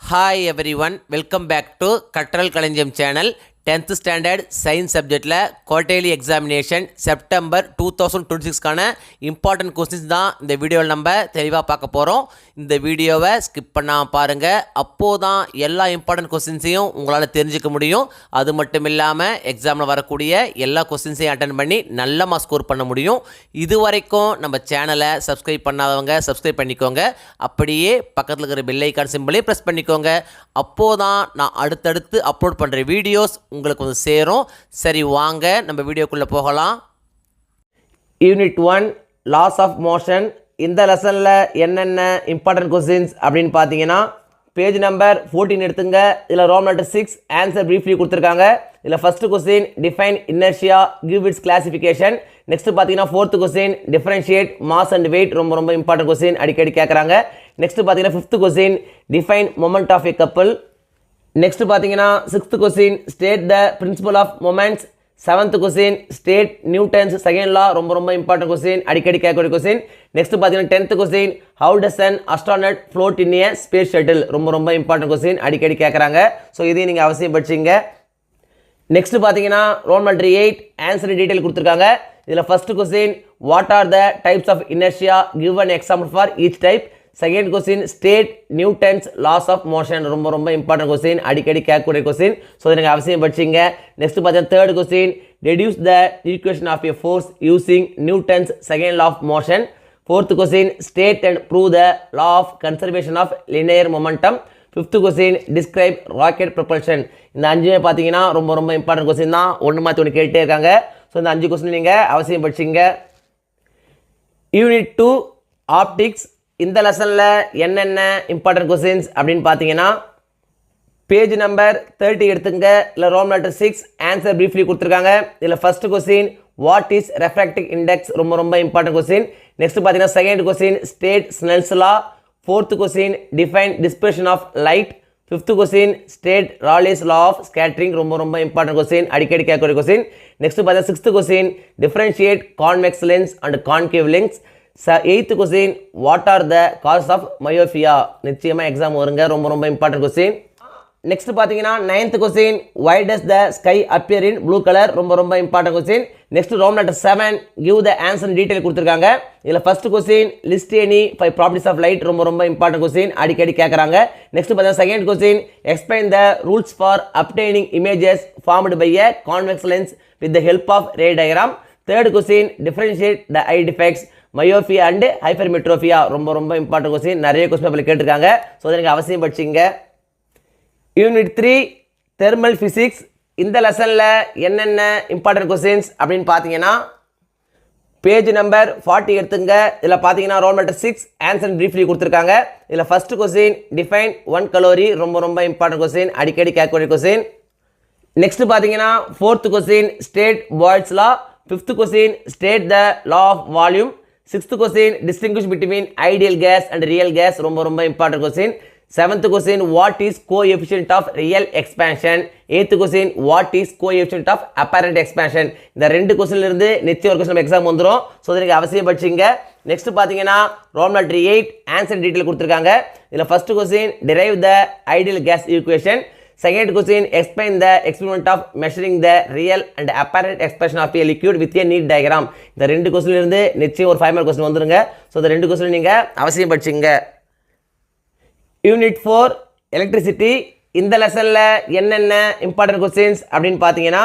Hi everyone, welcome back to Katral Kalanjam channel. 10th standard science சப்ஜெக்டில் quarterly examination September 2026க்கான important questions தான் இந்த வீடியோவில் நம்ம தெளிவாக பார்க்க போகிறோம். இந்த வீடியோவை ஸ்கிப் பண்ணாமல் பாருங்கள். அப்போது தான் எல்லா இம்பார்ட்டன்ட் கொஸ்டின்ஸையும் உங்களால் தெரிஞ்சுக்க முடியும். அது மட்டும் இல்லாமல் எக்ஸாமில் வரக்கூடிய எல்லா கொஸ்டின்ஸையும் அட்டன் பண்ணி நல்ல மார்க் ஸ்கோர் பண்ண முடியும். இது வரைக்கும் நம்ம சேனலை சப்ஸ்கிரைப் பண்ணாதவங்க சப்ஸ்கிரைப் பண்ணிக்கோங்க. அப்படியே பக்கத்தில் இருக்கிற பெல் ஐக்கான் சிம்பிளையும் ப்ரெஸ் பண்ணிக்கோங்க. அப்போது தான் நான் அடுத்தடுத்து அப்லோட் பண்ணுற வீடியோஸ் உங்களுக்கு வந்து சேரும். சரி, வாங்க நம்ம வீடியோக்குள்ளே போகலாம். Unit 1 laws of motion. இந்த லெசனில் என்னென்ன இம்பார்ட்டன்ட் கொஸ்டின்ஸ் அப்படின்னு பார்த்தீங்கன்னா, பேஜ் நம்பர் 14 எடுத்துங்க. இதில் ரோம் லெட்டர் 6 ஆன்சர் ப்ரீஃப்லி கொடுத்துருக்காங்க. இதில் first question define inertia, give its classification. Next பார்த்தீங்கன்னா fourth question differentiate mass and weight. ரொம்ப இம்பார்ட்டன்ட் கொஸ்டின், அடிக்கடி கேட்குறாங்க. நெக்ஸ்ட் பார்த்தீங்கன்னா fifth question define moment of a couple. Next பார்த்தீங்கன்னா sixth question state the principle of moments. Seventh question state Newton's second law. ரொம்ப important question, அடிக்கடி கேட்கக்கூடிய question. Next பார்த்தீங்கன்னா 10th question how does an astronaut float in a space shuttle. ரொம்ப important question, அடிக்கடி கேட்குறாங்க. So இதையும் நீங்கள் அவசியம் படிச்சிங்க. நெக்ஸ்ட் பார்த்தீங்கன்னா ரோம் லெட்டர் 8 ஆன்சர் டீட்டெயில் கொடுத்துருக்காங்க. இதில் first question what are the types of inertia, give an example for each type. Second question state Newton's laws of motion. ரொம்ப இம்பார்ட்டன்ட் கொஸ்டின், அடிக்கடி கேட்கக்கூடிய கொஸ்டின். ஸோ இதை நீங்கள் அவசியம் படிச்சிங்க. நெக்ஸ்ட் பார்த்தீங்கன்னா third question reduce the equation of a force using Newton's second law of motion. Fourth question state and prove the law of conservation of linear momentum. Fifth question describe rocket propulsion. இந்த அஞ்சுமே பார்த்தீங்கன்னா ரொம்ப important question தான். ஒன்று மாற்றி ஒன்று கேட்டே இருக்காங்க. ஸோ இந்த 5 கொஸ்டின் நீங்கள் அவசியம் படிச்சிங்க. Unit 2 optics. இந்த லெசனில் என்னென்ன இம்பார்ட்டன்ட் கொஸ்டின்ஸ் அப்படின்னு பார்த்தீங்கன்னா, பேஜ் நம்பர் 30 எடுத்துங்க. இல்லை ரோம் லெட்டர் 6 ஆன்சர் ப்ரீஃப்லி கொடுத்துருக்காங்க. இதில் first question what is refractive index. ரொம்ப இம்பார்ட்டன்ட் கொஸ்டின். நெக்ஸ்ட் பார்த்தீங்கன்னா second question state Snell's law. Fourth question define dispersion of light. Fifth question state Rayleigh's law of scattering. ரொம்ப important question, அடிக்கடி கேட்கக்கூடிய question. Next பார்த்தீங்கன்னா sixth question differentiate convex lens and concave lens. Eighth question what are the causes of myopia. நிச்சயமாக exam வருங்க, ரொம்ப important question. Next பார்த்தீங்கன்னா 9th question why does the sky appear in blue colour. ரொம்ப important question. Next Rome letter 7 give the answer detail கொடுத்துருக்காங்க. இதில் first question list any 5 properties of light. ரொம்ப important question, அடிக்கடி கேட்குறாங்க. Next பார்த்தீங்கன்னா second question explain the rules for obtaining images formed by a convex lens with the help of ray diagram. Third question differentiate the eye defects myopia and hypermetropia. ரொம்ப important question, நிறைய question பேப்பர்ல கேட்டிருக்காங்க. So அதை நீங்கள் அவசியம் படிச்சிங்க. Unit 3 thermal physics. இந்த லெசனில் என்னென்ன இம்பார்ட்டன்ட் கொஸ்டின்ஸ் அப்படின்னு பார்த்தீங்கன்னா, பேஜ் நம்பர் 40 எடுத்துங்க. இதில் பார்த்தீங்கன்னா ரோம் லெட்டர் 6 ஆன்சர் ப்ரீஃப்லி கொடுத்துருக்காங்க. இதில் ஃபர்ஸ்ட் கொஸ்டின் டிஃபைன் 1 கலோரி. ரொம்ப இம்பார்ட்டன்ட் கொஸ்டின், அடிக்கடி கேட்கக்கூடிய கொஸ்டின். நெக்ஸ்ட் பார்த்தீங்கன்னா fourth question state Boyle's law. Fifth question state the law of volume. Sixth question distinguish between ideal gas and real gas. ரொம்ப important question. Seventh question what is coefficient of real expansion. Eighth question what is coefficient of apparent expansion. இந்த 2 கொஸ்டின்ல இருந்து நிச்சயம் ஒரு question exam வந்துடும். So இதுக்கு அவசியம் படிச்சிங்க. நெக்ஸ்ட் பார்த்தீங்கன்னா ரோம் லெட்டர் 8 ஆன்சர் டீட்டெயில் கொடுத்துருக்காங்க. இதில் first question derive the ideal gas equation. Second question explain the experiment of measuring the real and apparent expansion of a liquid with a neat diagram. இந்த 2 கொஸ்டின்ல இருந்து நிச்சயம் ஒரு 5 mark question வந்துருங்க. So இந்த 2 question நீங்கள் அவசியம் படிச்சிங்க. Unit 4 electricity. இந்த லெசனில் என்னென்ன இம்பார்ட்டன்ட் கொஸ்டின்ஸ் அப்படின்னு பார்த்தீங்கன்னா,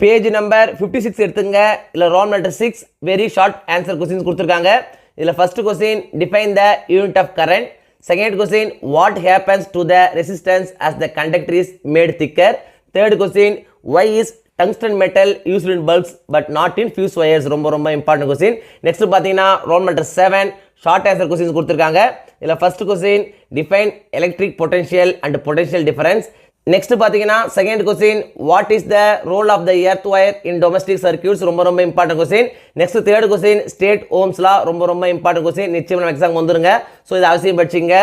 பேஜ் நம்பர் 56 எடுத்துங்க. இல்லை ரோம் லெட்டர் 6 வெரி ஷார்ட் ஆன்சர் கொஸ்டின்ஸ் கொடுத்துருக்காங்க. இதில் first question define the unit of current. Second question what happens to the resistance as the conductor is made thicker. Third question why is tungsten metal used in bulbs but not in fuse wires. ரொம்ப important question. Next பார்த்தீங்கன்னா Rome letter 7 short answer questions கொடுத்துருக்காங்க. இதில் first question define electric potential and potential difference. Next பார்த்தீங்கன்னா second question what is the role of the earth wire in domestic circuits. ரொம்ப important question. Next third question state Ohm's law. ரொம்ப important question, நிச்சயம் நம்ம exam வந்துருங்க. So இதை அவசியம் படிச்சிங்க.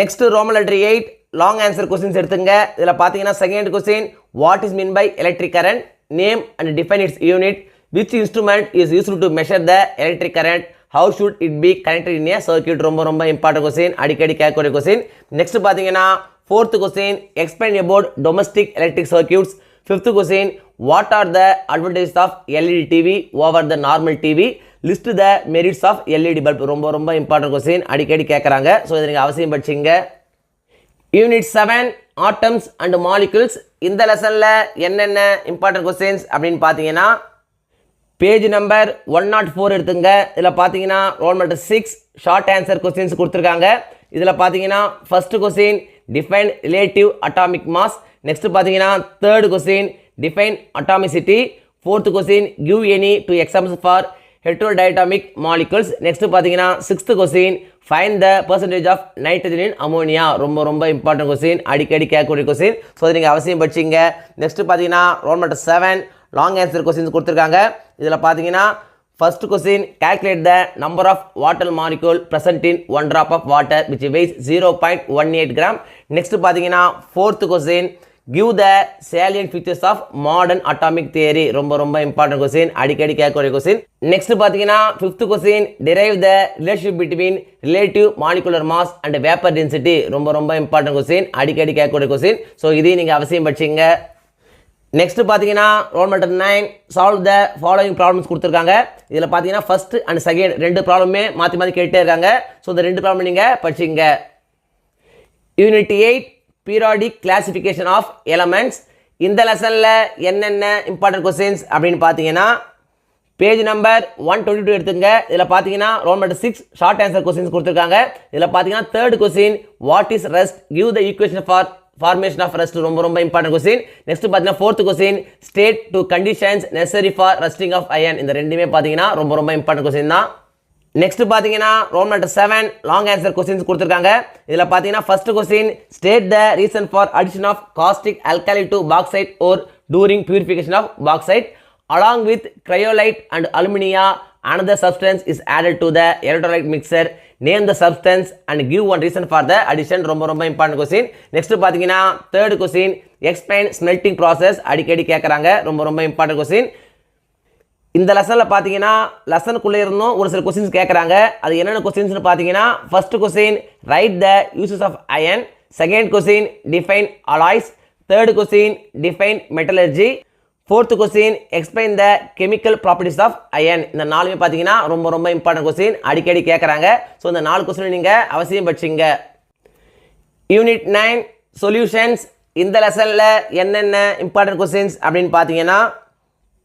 Next Rome letter 8 long answer questions எடுத்துங்க. இதில் பார்த்தீங்கன்னா second question what is mean by electric current. Name and define its unit. Which instrument is used to measure the electric current. How should it be connected in a circuit ரொம்ப ரொம்ப important question, அடிக்கடி கேட்கக்கூடிய question. Next பார்த்தீங்கன்னா fourth question explain about domestic electric circuits. Fifth question what are the advantages of LED TV over the normal TV, list the merits of LED bulb ரொம்ப ரொம்ப important question, அடிக்கடி கேட்குறாங்க. So இதை நீங்கள் அவசியம் படிச்சிங்க. Unit 7 atoms and molecules. இந்த லெசனில் என்னென்ன இம்பார்ட்டன்ட் கொஸ்டின்ஸ் அப்படின்னு பார்த்தீங்கன்னா பேஜ் நம்பர் 104 எடுத்துங்க. இதில் பார்த்தீங்கன்னா roll number 6 short answer questions கொடுத்துருக்காங்க. இதில் பார்த்தீங்கன்னா first question define relative atomic mass. Next பார்த்தீங்கன்னா third question define atomicity. Fourth question give any two examples for heterodiatomic molecules. Next பார்த்தீங்கன்னா sixth question find the percentage of nitrogen in ammonia ரொம்ப ரொம்ப important question, அடிக்கடி கேட்கக்கூடிய question. So அதை நீங்கள் அவசியம் படிச்சிங்க. நெக்ஸ்ட் பார்த்தீங்கன்னா roll number 7 long answer questions கொடுத்துருக்காங்க. இதில் பார்த்தீங்கன்னா first question calculate the number of water molecule present in 1 drop of water which weighs 0.18 gram. Next பார்த்தீங்கன்னா fourth question give the salient features of modern atomic theory ரொம்ப ரொம்ப important question, அடிக்கடி கேட்கக்கூடிய question. Next பார்த்தீங்கன்னா fifth question derive the relationship between relative molecular mass and vapor density ரொம்ப ரொம்ப important question, அடிக்கடி கேட்கக்கூடிய கொஸ்டின். ஸோ இதையும் நீங்கள் அவசியம் படிச்சிங்க. நெக்ஸ்ட் பார்த்தீங்கன்னா roll number 9 solve the following problems கொடுத்துருக்காங்க. இதில் பார்த்தீங்கன்னா ஃபர்ஸ்ட் அண்ட் செகண்ட் ரெண்டு ப்ராப்ளமே மாற்றி மாற்றி கேட்டே இருக்காங்க. ஸோ இந்த ரெண்டு ப்ராப்ளம் நீங்கள் படிச்சிங்க. Unit 8 periodic classification of elements. இந்த லெசனில் என்னென்ன இம்பார்ட்டன்ட் கொஸ்டின்ஸ் அப்படின்னு பார்த்தீங்கன்னா பேஜ் நம்பர் 122 எடுத்துங்க. இதில் பார்த்தீங்கன்னா roll number 6 short answer questions கொடுத்துருக்காங்க. இதில் பார்த்தீங்கன்னா third question what is rust, give the equation for formation of rust ரொம்ப ரொம்ப இம்பார்ட்டன்ட் கொஸ்டின். நெக்ஸ்ட் பார்த்தீங்கன்னா fourth question state two conditions necessary for rusting of iron. இந்த ரெண்டுமே பார்த்தீங்கன்னா ரொம்ப ரொம்ப இம்பார்ட்டன்ட் கொஸ்டின் தான். நெக்ஸ்ட் பார்த்தீங்கன்னா roll number 7 long answer questions கொடுத்துருக்காங்க. இதில் பார்த்தீங்கன்னா first question state the reason for addition of caustic alkali to bauxite ore during purification of bauxite along with cryolite and alumina another substance is added to the electrolyte mixture, name the substance and give one reason for the addition ரொம்ப ரொம்ப important question. Next பார்த்தீங்கன்னா third question explain smelting process, அடிக்கடி கேட்குறாங்க, ரொம்ப ரொம்ப important question. இந்த லெசனில் பார்த்தீங்கன்னா லெசனுக்குள்ளே இருந்தும் ஒரு சில கொஸ்டின்ஸ் கேட்குறாங்க. அது என்னென்ன கொஸ்டின்ஸ்னு பார்த்தீங்கன்னா first question write the uses of iron, second question define alloys, third question define metallurgy, fourth question explain the chemical properties of iron. இந்த நாலுமே பார்த்தீங்கன்னா ரொம்ப ரொம்ப இம்பார்ட்டன்ட் கொஸ்டின், அடிக்கடி கேட்குறாங்க. ஸோ இந்த 4 கொஸ்டின் நீங்கள் அவசியம் படிச்சிங்க. Unit 9 solutions. இந்த லெசனில் என்னென்ன இம்பார்ட்டன்ட் கொஸ்டின்ஸ் அப்படின்னு பார்த்தீங்கன்னா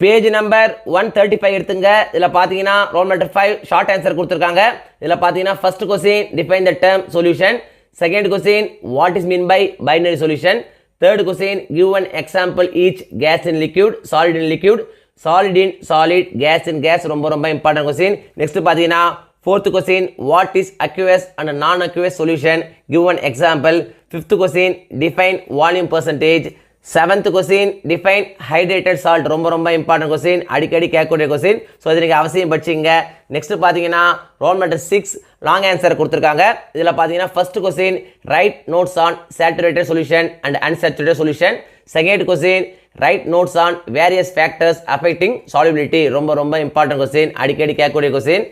பேஜ் நம்பர் 135 எடுத்துங்க. இதில் பார்த்தீங்கன்னா ரோல் நம்பர் 5 ஷார்ட் ஆன்சர் கொடுத்துருக்காங்க. இதில் பார்த்தீங்கன்னா first question define the term solution, second question what is mean by binary solution, third question give one example each gas in liquid, solid in liquid, solid in solid, gas in gas ரொம்ப ரொம்ப important question. Next பார்த்தீங்கன்னா fourth question what is aqueous and non aqueous solution, give one example, fifth question define volume percentage, seventh question define hydrated salt ரொம்ப ரொம்ப important question, அடிக்கடி கேட்கக்கூடிய question. So இது நீங்கள் அவசியம் படிச்சிங்க. நெக்ஸ்ட் பார்த்தீங்கன்னா ரோல் நம்பர் 6 லாங் ஆன்சர் கொடுத்துருக்காங்க. இதில் பார்த்தீங்கன்னா first question write notes on saturated solution and unsaturated solution, second question write notes on various factors affecting solubility ரொம்ப ரொம்ப இம்பார்ட்டன்ட் கொஸ்டின், அடிக்கடி கேட்கக்கூடிய கொஸ்டின்.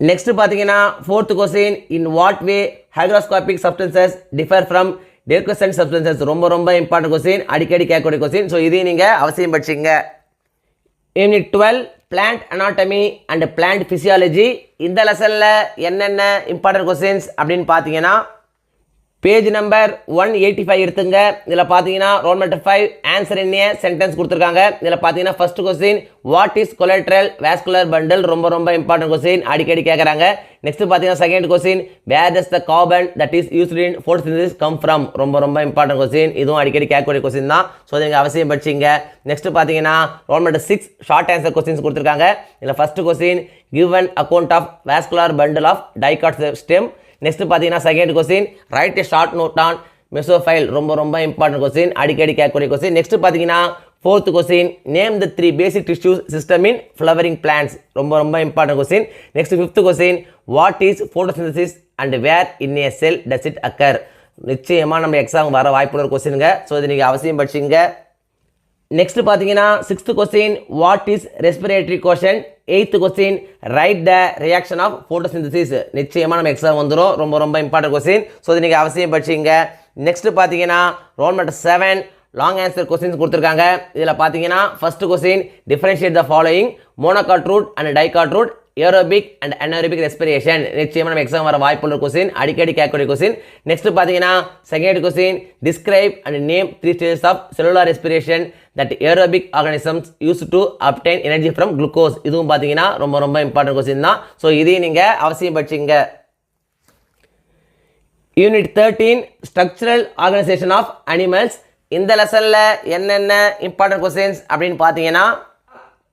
நெக்ஸ்ட் பார்த்தீங்கன்னா fourth question in what way hygroscopic substances differ from deliquescent substances ரொம்ப ரொம்ப important question, அடிக்கடி கேட்கக்கூடிய question. So இதையும் நீங்கள் அவசியம் படிச்சிங்க. Unit 12 plant anatomy and plant physiology. இந்த லெசனில் என்னென்ன இம்பார்ட்டன்ட் கொஸ்டின்ஸ் அப்படின்னு பார்த்தீங்கன்னா பேஜ் நம்பர் 185 எடுத்துங்க. இதில் பார்த்தீங்கன்னா roll number 5 answer in a sentence கொடுத்துருக்காங்க. இதில் பார்த்தீங்கன்னா first question what is collateral vascular bundle ரொம்ப ரொம்ப இம்பார்ட்டன்ட் கொஸ்டின், அடிக்கடி கேட்குறாங்க. நெக்ஸ்ட் பார்த்தீங்கன்னா second question where does the carbon that is used in photosynthesis come from ரொம்ப ரொம்ப இம்பார்ட்டன்ட் கொஸ்டின், இதுவும் அடிக்கடி கேட்கக்கூடிய கொஸ்டின் தான். ஸோ நீங்கள் அவசியம் படிச்சிங்க. நெக்ஸ்ட் பார்த்தீங்கன்னா roll number 6 short answer questions கொடுத்துருக்காங்க. இதில் first question give an account of vascular bundle of dicot stem. Next பார்த்தீங்கன்னா second question write a short note on mesophyll ரொம்ப ரொம்ப இம்பார்ட்டன்ட் கொஸ்டின், அடிக்கடி கேட்கக்கூடிய கொஸ்டின். நெக்ஸ்ட் பார்த்தீங்கன்னா fourth question name the 3 basic tissues system in flowering plants ரொம்ப ரொம்ப important question. Next fifth question what is photosynthesis and where in A sell does it occur. நிச்சயமாக நம்ம exam வர வாய்ப்புள்ள கொஸ்டினுங்க. So இது நீங்கள் அவசியம் படிச்சிங்க. நெக்ஸ்ட் பார்த்தீங்கன்னா sixth question what is respiratory quotient eighth question write the reaction of photosynthesis. நிச்சயமாக நம்ம எக்ஸாம் வந்துடும். ரொம்ப ரொம்ப இம்பார்ட்டன்ட் கொஸ்டின். ஸோ இது நீங்கள் அவசியம் படிச்சிங்க. நெக்ஸ்ட் பார்த்தீங்கன்னா roll number 7 long answer questions கொடுத்துருக்காங்க. இதில் பார்த்தீங்கன்னா first question differentiate the following monocot root and dicot root aerobic and anaerobic respiration. நிச்சயமாக நம்ம எக்ஸாம் வர வாய்ப்புள்ள கொஸ்டின், அடிக்கடி கேட்கக்கூடிய கொஸ்டின். நெக்ஸ்ட் பார்த்தீங்கன்னா second question describe and name 3 stages of cellular respiration that aerobic organisms use to obtain energy from glucose. இதுவும் பார்த்தீங்கன்னா ரொம்ப ரொம்ப இம்பார்ட்டன்ட் கொஸ்டின் தான். ஸோ இதையும் நீங்கள் அவசியம் படிச்சிங்க. Unit 13 structural organisation of animals. இந்த லெசனில் என்னென்ன இம்பார்ட்டன்ட் கொஸ்டின்ஸ் அப்படின்னு பார்த்தீங்கன்னா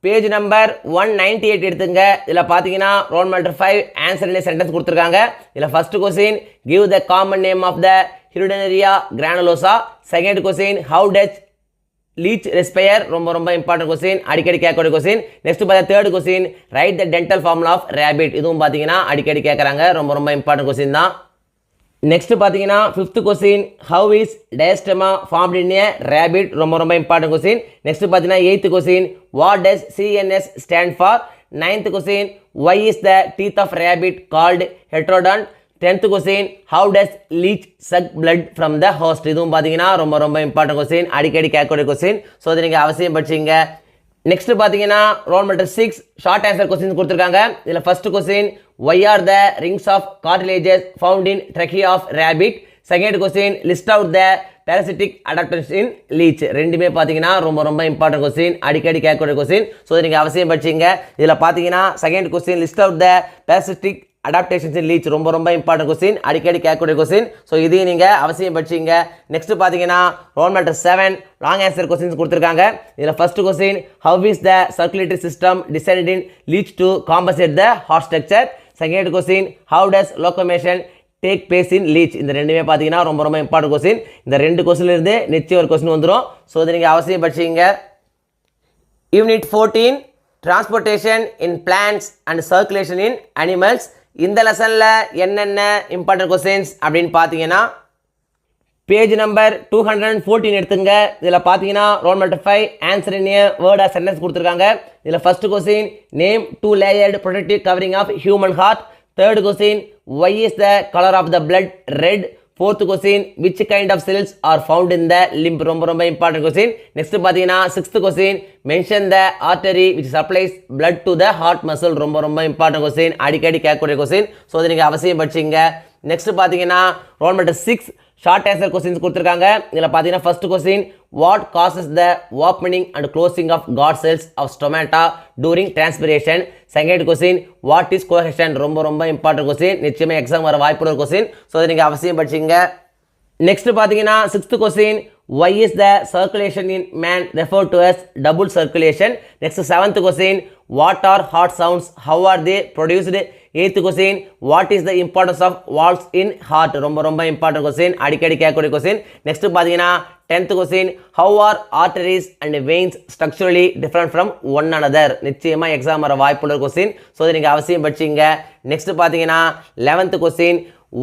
பேஜ் நம்பர் 198 எடுத்துங்க. இதில் பார்த்தீங்கன்னா roll number 5 answer in sentence கொடுத்துருக்காங்க. இதில் first question give the common name of the Hirudinaria granulosa. Second question how does leech respire. ரொம்ப ரொம்ப இம்பார்ட்டன்ட் கொஸ்டின், அடிக்கடி கேட்கக்கூடிய கொஸ்டின். நெக்ஸ்ட் பார்த்தா third question write the dental formula of rabbit. இதுவும் பார்த்தீங்கன்னா அடிக்கடி கேட்குறாங்க. ரொம்ப ரொம்ப இம்பார்ட்டன்ட் கொஸ்டின் தான். நெக்ஸ்ட் பார்த்தீங்கன்னா fifth question how is diastema formed in a rabbit. ரொம்ப ரொம்ப இம்பார்ட்டன்ட் கொஸ்டின். நெக்ஸ்ட் பார்த்தீங்கன்னா eighth question what does CNS stand for. Ninth question why is the teeth of rabbit called heterodont. 10th question how does leech suck blood from the host. இதுவும் பார்த்தீங்கன்னா ரொம்ப ரொம்ப important question, அடிக்கடி கேட்கக்கூடிய question. So அதை நீங்கள் அவசியம் படிச்சிங்க. நெக்ஸ்ட் பார்த்தீங்கன்னா roll number 6 short answer question கொடுத்துருக்காங்க. இதில் first question why are the rings of cartilages found in trachea of rabbit. Second question list out the parasitic adaptation in leech. ரெண்டுமே பார்த்தீங்கன்னா ரொம்ப ரொம்ப இம்பார்ட்டன்ட் கொஸ்டின், அடிக்கடி கேட்கக்கூடிய கொஸ்டின். ஸோ இதை நீங்கள் அவசியம் படிச்சிங்க. இதில் பார்த்தீங்கன்னா second question list out the parasitic adaptations in leech. ரொம்ப ரொம்ப இம்பார்ட்டன்ட் கொஸ்டின், அடிக்கடி கேட்கக்கூடிய கொஸ்டின். ஸோ இதையும் நீங்கள் அவசியம் படிச்சிங்க. நெக்ஸ்ட் பார்த்தீங்கன்னா roll number 7 long answer questions கொடுத்துருக்காங்க. இதில் first question how is the circulatory system designed in leech to compensate the heart structure. Second question how does locomotion take place in leech. இந்த ரெண்டுமே பார்த்தீங்கன்னா ரொம்ப ரொம்ப இம்பார்ட்டன்ட் கொஸ்டின். இந்த ரெண்டு கொஸ்டின்லேருந்து நிச்சயம் ஒரு கொஸ்டின் வந்துடும். ஸோ இதை நீங்கள் அவசியம் படிச்சிங்க. Unit 14 transportation in plants and circulation in animals. இந்த லெசனில் என்னென்ன இம்பார்ட்டன்ட் கொஸ்டின்ஸ் அப்படின்னு பார்த்தீங்கன்னா பேஜ் நம்பர் 214 எடுத்துங்க. இதில் பார்த்தீங்கன்னா roll number 5 answer in a word or sentence கொடுத்துருக்காங்க. இதில் first question name 2 layered protective covering of human heart. Third question why is the colour of the blood red. Fourth question which kind of cells are found in the lymph. ரொம்ப ரொம்ப important question. Next பார்த்தீங்கன்னா sixth question mention the artery which supplies blood to the heart muscle. ரொம்ப ரொம்ப important question, அடிக்கடி கேட்கக்கூடிய question. So அதை நீங்கள் அவசியம் படிச்சிங்க. நெக்ஸ்ட் பார்த்தீங்கன்னா roll number 6 short answer questions கொடுத்துருக்காங்க. இதில் பார்த்தீங்கன்னா first question what causes the opening and closing of guard cells of stomata during transpiration. Second question what is cohesion. ரொம்ப ரொம்ப இம்பார்ட்டன்ட் கொஸ்டின், நிச்சயமாக எக்ஸாம் வர வாய்ப்புள்ள கொஸ்டின். ஸோ அதை நீங்கள் அவசியம் படிச்சிங்க. நெக்ஸ்ட் பார்த்தீங்கன்னா sixth question why is the circulation in man referred to as double circulation. Next seventh question what are heart sounds, how are they produced. eighth question what is the importance of valves in heart. ரொம்ப ரொம்ப important question, அடிக்கடி கேட்கக்கூடிய question. Next பார்த்தீங்கன்னா 10th question how are arteries and veins structurally different from one another. நிச்சயமாக exam வர வாய்ப்புள்ள question. So இதை நீங்கள் அவசியம் படிச்சிங்க. நெக்ஸ்ட் பார்த்தீங்கன்னா 11th question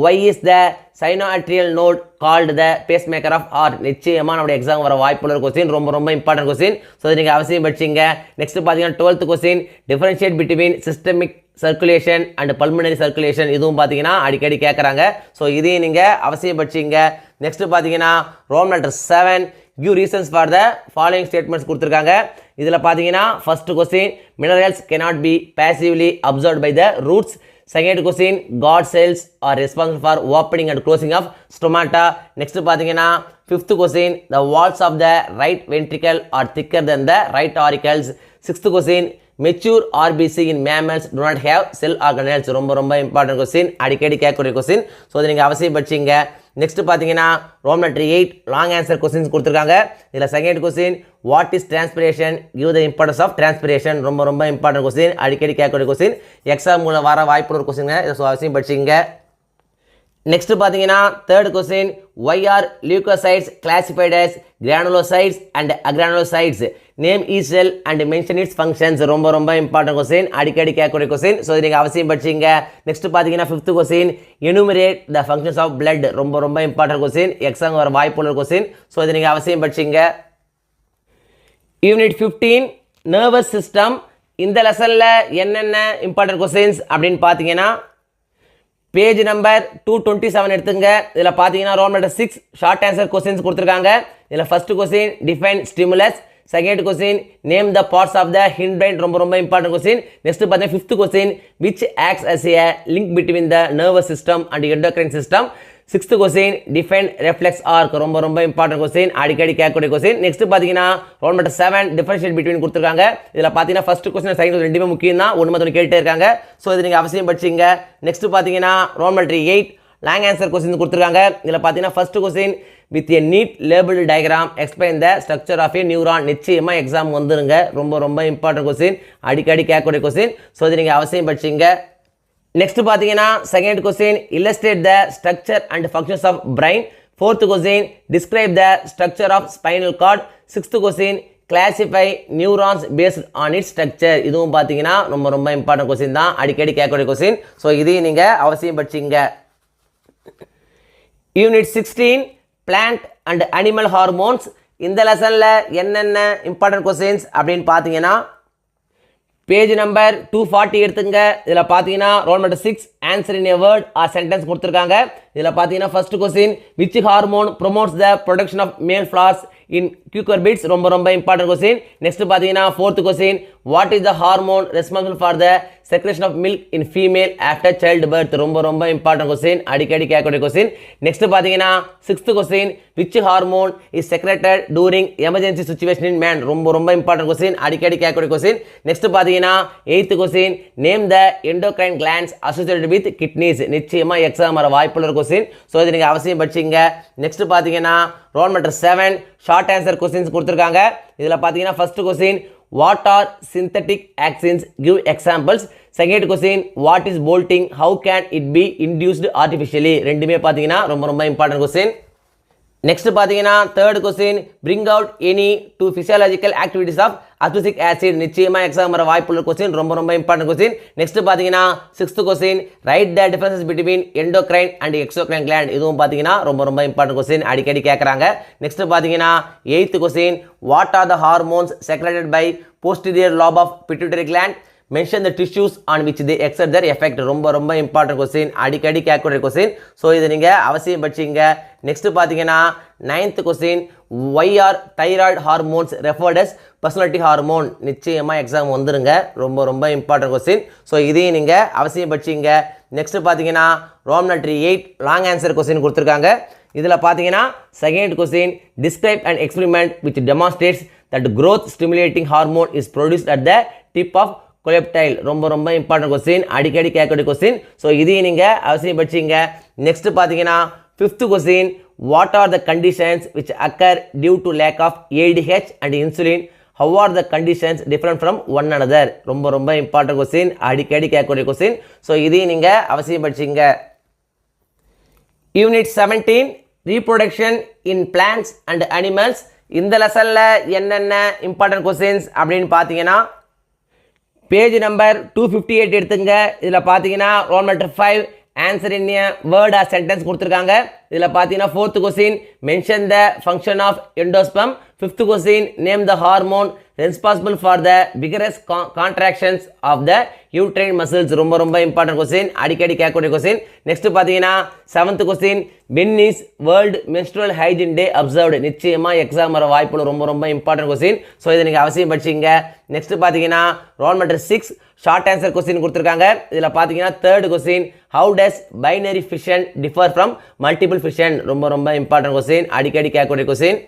why is the sinoatrial node called the pacemaker of heart. நிச்சயமாக நம்முடைய எக்ஸாம் வர வாய்ப்புள்ள கொஸ்டின், ரொம்ப ரொம்ப இம்பார்ட்டன்ட் கொஸ்டின். ஸோ இதை நீங்கள் அவசியம் படிச்சிங்க. நெக்ஸ்ட் பார்த்தீங்கன்னா 12th question differentiate between systemic circulation and pulmonary circulation. இதுவும் பார்த்தீங்கன்னா அடிக்கடி கேட்குறாங்க. ஸோ இதையும் நீங்கள் அவசியம் படிச்சிங்க. நெக்ஸ்ட் பார்த்தீங்கன்னா roll number 7 give reasons for the following statements கொடுத்துருக்காங்க. இதில் பார்த்தீங்கன்னா first question minerals cannot be passively absorbed by the roots. Second question God cells are responsible for opening and closing of stomata. Next பார்த்தீங்கன்னா fifth question the walls of the right ventricle are thicker than the right auricles. Sixth question mature RBC in mammals do not have cell organelles. ரொம்ப ரொம்ப important question, அடிக்கடி கேட்கக்கூடிய question. So அதை நீங்கள் அவசியம் படிச்சிங்க. Next பார்த்தீங்கன்னா roll number 8 long answer questions கொடுத்துருக்காங்க. இதில் second question what is transpiration, give the importance of transpiration. ரொம்ப ரொம்ப இம்பார்ட்டன்ட் கொஸ்டின், அடிக்கடி கேட்கக்கூடிய கொஸ்டின், எக்ஸாம் மூலம் வர வாய்ப்புள்ள கொஸ்டின். ஸோ அவசியம் படிச்சிங்க. நெக்ஸ்ட் பார்த்தீங்கன்னா third question why are leucocytes classified as granulocytes and agranulocytes. Name each cell and mention its functions. ரொம்ப ரொம்ப இம்பார்ட்டன்ட் கொஸ்டின், அடிக்கடி கேட்கக்கூடிய கொஸ்டின். ஸோ இது நீங்கள் அவசியம் படிச்சிங்க. நெக்ஸ்ட் பார்த்தீங்கன்னா fifth question enumerate the functions of blood. ரொம்ப ரொம்ப இம்பார்ட்டன்ட் கொஸ்டின், எக்ஸாம் வர வாய்ப்புள்ள கொஸ்டின். ஸோ இது நீங்கள் அவசியம் படிச்சிங்க. Unit 15 nervous system. இந்த லெசனில் என்னென்ன இம்பார்ட்டன்ட் கொஸ்டின்ஸ் அப்படின்னு பார்த்தீங்கன்னா பேஜ் நம்பர் 227 எடுத்துங்க. இதில் பார்த்தீங்கன்னா roll number 6 short answer questions கொடுத்துருக்காங்க. இதில் first question define stimulus, second question name the parts of the hind brain, ரொம்ப இம்பார்ட்டன்ட் கொஸ்டின். நெக்ஸ்ட் பார்த்தீங்கன்னா fifth question which acts as a link between the nervous system and endocrine system. Sixth question define reflex arc, ரொம்ப important question, அடிக்கடி கேட்கக்கூடிய question. Next பார்த்தீங்கன்னா roll number 7 differentiate between கொடுத்துருக்காங்க. இதில் பார்த்தீங்கன்னா first question second question ரெண்டுமே முக்கியம் தான், ஒன்று மட்டும் கேட்டே இருக்காங்க. ஸோ இது நீங்கள் அவசியம் படிச்சிங்க. நெக்ஸ்ட் பார்த்தீங்கன்னா roll number 8 long answer question கொடுத்துருக்காங்க. இதில் பார்த்தீங்கன்னா first question with a neat label diagram explain the structure of a neuron. நிச்சயமாக எக்ஸாம் வந்துருங்க, ரொம்ப இம்பார்ட்டன்ட் கொஸ்டின், அடிக்கடி கேட்கக்கூடிய கொஸ்டின். ஸோ இது நீங்கள் அவசியம் படிச்சிங்க. நெக்ஸ்ட் பார்த்தீங்கன்னா second question illustrate the structure and functions of brain. Fourth question describe the structure of spinal cord. Sixth question classify neurons based on its structure. இதுவும் பார்த்தீங்கன்னா ரொம்ப இம்பார்ட்டன்ட் கொஸ்டின் தான், அடிக்கடி கேட்கக்கூடிய கொஸ்டின். ஸோ இதையும் நீங்கள் அவசியம் படிச்சிங்க. Unit 16 plant and animal hormones. இந்த லெசனில் என்னென்ன இம்பார்ட்டன்ட் கொஸ்டின்ஸ் அப்படின்னு பார்த்தீங்கன்னா பேஜ் நம்பர் 240 எடுத்துங்க. இதில் பார்த்தீங்கன்னா roll number 6 answer in a word or sentence கொடுத்துருக்காங்க. இதில் பார்த்தீங்கன்னா first question which hormone promotes the production of male flowers in cucurbits, ரொம்ப இம்பார்ட்டன்ட் கொஸ்டின். நெக்ஸ்ட் பார்த்தீங்கன்னா fourth question what is the hormone responsible for the secretion of milk in female after child birth, ரொம்ப important question, அடிக்கடி கேட்கக்கூடிய question. Next பார்த்தீங்கன்னா sixth question which hormone is secreted during emergency situation in man, ரொம்ப important question, அடிக்கடி கேட்கக்கூடிய question. Next பார்த்தீங்கன்னா eighth question name the endocrine glands associated with kidneys. நிச்சயமாக exam வர வாய்ப்புள்ள கொஸ்டின். ஸோ இது நீங்கள் அவசியம் படிச்சிங்க. நெக்ஸ்ட் பார்த்தீங்கன்னா roll number 7 short answer questions கொடுத்துருக்காங்க. இதில் பார்த்தீங்கன்னா first question what are synthetic auxins, give examples. Second question what is bolting, how can it be induced artificially. ரெண்டுமே பார்த்தீங்கன்னா ரொம்ப இம்பார்ட்டன்ட் கொஸ்டின். நெக்ஸ்ட் பார்த்தீங்கன்னா third question bring out any two physiological activities of abscisic acid. நிச்சயமாக exam வர வாய்ப்புள்ள question, ரொம்ப important question. Next பார்த்தீங்கன்னா sixth question write the differences between endocrine and exocrine gland. இதுவும் பார்த்தீங்கன்னா ரொம்ப இம்பார்ட்டன்ட் கொஸ்டின், அடிக்கடி கேட்குறாங்க. நெக்ஸ்ட் பார்த்தீங்கன்னா eighth question what are the hormones secreted by posterior lobe of pituitary gland, mention the tissues on which they exert their effect. ரொம்ப important question, அடிக்கடி கேட்கக்கூடிய question. So இதை நீங்கள் அவசியம் படிச்சிங்க. நெக்ஸ்ட் பார்த்தீங்கன்னா ninth question why are thyroid hormones referred as personality hormone. நிச்சயமாக exam வந்துருங்க, ரொம்ப இம்பார்ட்டன்ட் கொஸ்டின். ஸோ இதையும் நீங்கள் அவசியம் படிச்சிங்க. நெக்ஸ்ட் பார்த்தீங்கன்னா roll number 8 long answer question கொடுத்துருக்காங்க. இதில் பார்த்தீங்கன்னா second question describe and experiment which demonstrates that growth stimulating hormone is produced at the tip of coleoptile. ரொம்ப இம்பார்ட்டன்ட் கொஸ்டின், அடிக்கடி கேட்கக்கூடிய கொஸ்டின். ஸோ இதையும் நீங்கள் அவசியம் படிச்சிங்க. நெக்ஸ்ட் பார்த்தீங்கன்னா fifth question what are the conditions which occur due to lack of ADH and insulin, how are the conditions different from one another. ரொம்ப important question, அடிக்கடி கேட்கக்கூடிய கொஸ்டின். ஸோ இதையும் நீங்கள் அவசியம் படிச்சிங்க. Unit 17 reproduction in plants and animals. இந்த லெசனில் என்னென்ன இம்பார்ட்டன்ட் கொஸ்டின்ஸ் அப்படின்னு பார்த்தீங்கன்னா பேஜ் நம்பர் 258 எடுத்துங்க. இதில் பார்த்தீங்கன்னா roll number 5 answer in a word or sentence கொடுத்துருக்காங்க. இதில் பார்த்தீங்கன்னா fourth question mention the function of endosperm. Fifth question name the hormone responsible for the vigorous contractions of the uterine muscles. ரொம்ப important question, அடிக்கடி கேட்கக்கூடிய question. Next பார்த்தீங்கன்னா seventh question when is world menstrual hygiene day observed. நிச்சயமாக exam வர வாய்ப்புள்ள ரொம்ப important question. So இதை நீங்கள் அவசியம் படிச்சிங்க. நெக்ஸ்ட் பார்த்தீங்கன்னா roll number 6 short answer question கொடுத்துருக்காங்க. இதில் பார்த்தீங்கன்னா third question how does binary fission differ from multiple fission. ரொம்ப இம்பார்ட்டன்ட் கொஸ்டின், அடிக்கடி கேட்கக்கூடிய கொஸ்டின்.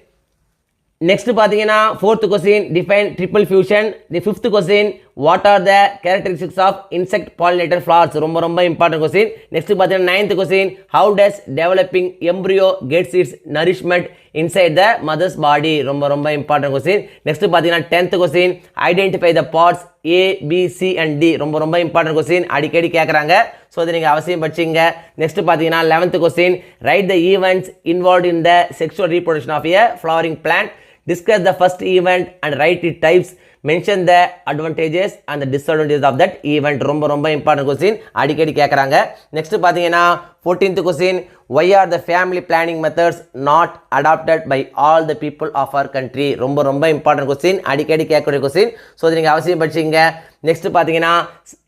நெக்ஸ்ட் பார்த்தீங்கன்னா fourth question define triple fusion. The fifth question what are the characteristics of insect pollinator flowers. ரொம்ப important question. Next பார்த்தீங்கன்னா ninth question how does developing embryo gets its nourishment inside the mother's body. ரொம்ப important question. Next பார்த்தீங்கன்னா 10th question identify the parts A, B, C and D. ரொம்ப important question, அடிக்கடி கேட்குறாங்க. So இதை நீங்கள் அவசியம் படிச்சிங்க. நெக்ஸ்ட் பார்த்தீங்கன்னா 11th question write the events involve in the sexual reproduction of a flowering plant. Discuss the first event and write its types. Mention the advantages and disadvantages of that event. ரொம்ப ரொம்ப important question, அடிக்கடி கேட்குறாங்க. Next பார்த்தீங்கன்னா 14th question, why are the family planning methods not adopted by all the people of our country? ரொம்ப ரொம்ப important question, அடிக்கடி கேட்கக்கூடிய question. So இது நீங்கள் அவசியம் படிச்சிங்க. நெக்ஸ்ட் பார்த்தீங்கன்னா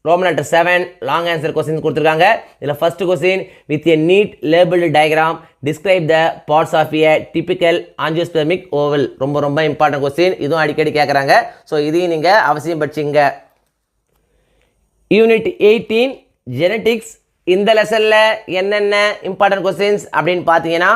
Roman letter 7 long answer question கொடுத்துருக்காங்க. இதில் first question, with a neat labelled diagram describe the parts of a typical angiospermic ovule. ரொம்ப ரொம்ப இம்பார்ட்டன்ட் கொஸ்டின், இதுவும் அடிக்கடி கேட்குறாங்க. ஸோ இதையும் நீங்கள் அவசியம் படிச்சிங்க. Unit 18 genetics. இந்த லெசனில் என்னென்ன இம்பார்ட்டன்ட் கொஸ்டின்ஸ் அப்படின்னு பார்த்தீங்கன்னா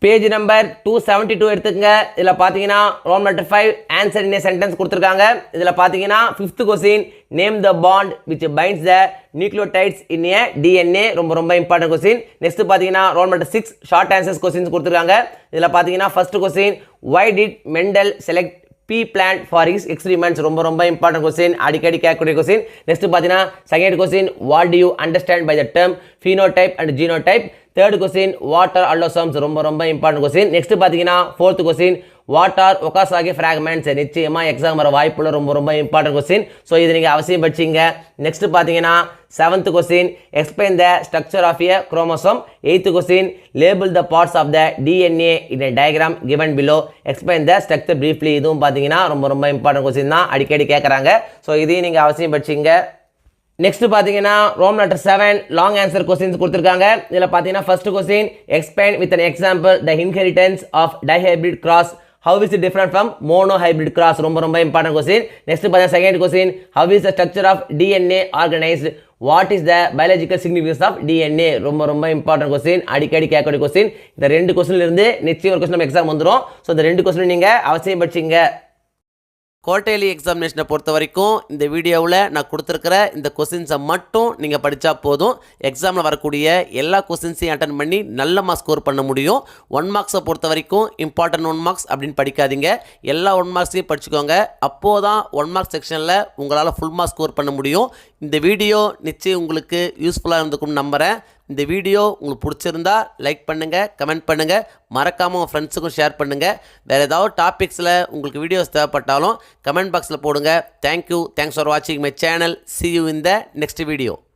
பேஜ் நம்பர் 272 எடுத்துக்கங்க. இதில் பார்த்தீங்கன்னா Roman letter 5 answer in a sentence கொடுத்துருக்காங்க. இதில் பார்த்தீங்கன்னா 5th question, name the bond which binds the nucleotides in a DNA. ரொம்ப ரொம்ப இம்பார்ட்டன்ட் கொஸ்டின். நெக்ஸ்ட் பார்த்தீங்கன்னா Roman letter 6 short answers questions கொடுத்துருக்காங்க. இதில் பார்த்தீங்கன்னா first question, why did Mendel select pea plant for his experiments. ரொம்ப ரொம்ப important question, அடிக்கடி கேட்கக்கூடிய கொஸ்டின். நெக்ஸ்ட் பார்த்தீங்கன்னா second question, what do you understand by the term phenotype and genotype. Third question, what are allosomes. ரொம்ப ரொம்ப important question. Next பார்த்தீங்கன்னா fourth question, what are Okazaki fragments. நிச்சயமாக exam வர வாய்ப்புள்ள ரொம்ப ரொம்ப இம்பார்ட்டன்ட் கொஸ்டின். ஸோ இது நீங்கள் அவசியம் படிச்சிங்க. நெக்ஸ்ட் பார்த்தீங்கன்னா 7th question, explain the structure of a chromosome. 8th question, label the parts of the DNA in a diagram given below. Explain the structure briefly. இதுவும் பார்த்தீங்கன்னா ரொம்ப ரொம்ப இம்பார்ட்டன்ட் கொஸ்டின் தான், அடிக்கடி கேட்குறாங்க. ஸோ இதையும் நீங்கள் அவசியம் படிச்சிங்க. நெக்ஸ்ட் பார்த்தீங்கன்னா Roman letter 7 long answer questions கொடுத்துருக்காங்க. இதில் பார்த்தீங்கன்னா first question, explain with an example the inheritance of dihybrid cross. How is it different from monohybrid cross? ரொம்ப ரொம்ப இம்பார்ட்டன்ட் கொஸ்டின். நெக்ஸ்ட் பார்த்தீங்கன்னா second question, how is the structure of DNA organized? What is the biological significance of DNA? ரொம்ப ரொம்ப important question, அடிக்கடி கேட்கக்கூடிய question. இந்த 2 கொஸ்டின்ல இருந்து நிச்சயம் ஒரு கொஸ்டின் நம்ம எக்ஸாம் வந்துடும். ஸோ இந்த 2 கொஸ்டின் நீங்கள் அவசியம் படிச்சிங்க. குவார்டர்லி எக்ஸாமினேஷனை பொறுத்த வரைக்கும் இந்த வீடியோவில் நான் கொடுத்துருக்கிற இந்த கொஸ்டின்ஸை மட்டும் நீங்கள் படித்தா போதும். எக்ஸாமில் வரக்கூடிய எல்லா கொஸ்டின்ஸையும் அட்டன் பண்ணி நல்ல மார்க்ஸ் ஸ்கோர் பண்ண முடியும். 1 மார்க்ஸை பொறுத்த வரைக்கும் இம்பார்ட்டன்ட் 1 மார்க்ஸ் அப்படின்னு படிக்காதீங்க, எல்லா 1 மார்க்ஸையும் படிச்சுக்கோங்க. அப்போது தான் 1 மார்க் செக்ஷனில் உங்களால் ஃபுல் மார்க்ஸ் ஸ்கோர் பண்ண முடியும். இந்த வீடியோ நிச்சயம் உங்களுக்கு யூஸ்ஃபுல்லாக இருந்துக்கும்னு நம்புகிறேன். இந்த வீடியோ உங்களுக்கு பிடிச்சிருந்தா லைக் பண்ணுங்கள், கமெண்ட் பண்ணுங்கள், மறக்காமல் உங்கள் ஃப்ரெண்ட்ஸுக்கும் ஷேர் பண்ணுங்கள். வேறு ஏதாவது டாபிக்ஸில் உங்களுக்கு வீடியோஸ் தேவைப்பட்டாலும் கமெண்ட் பாக்ஸில் போடுங்க. தேங்க்யூ, தேங்க்ஸ் ஃபார் வாட்சிங் my channel. see you in the next video.